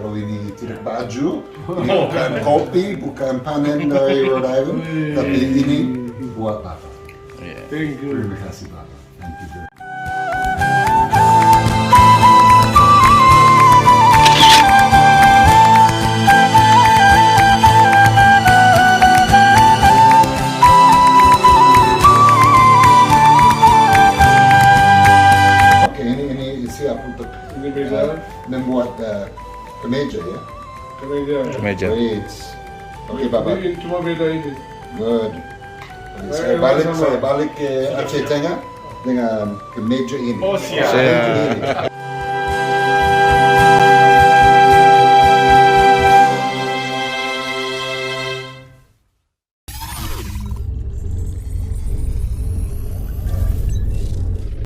kalau ini tidak baju, ini bukan kopi, bukan panen dari Rhode Island, tapi ini buat Bapak. Thank you. Terima kasih Bapak. Thank you very much. Oke, ini siap untuk membuat kemeja ya. Kemeja. Great. Oke Bapak. Ini cuma beda ini. Good. Saya balik ke Aceh Tengah dengan kemeja ini. Oh, siap. Ini.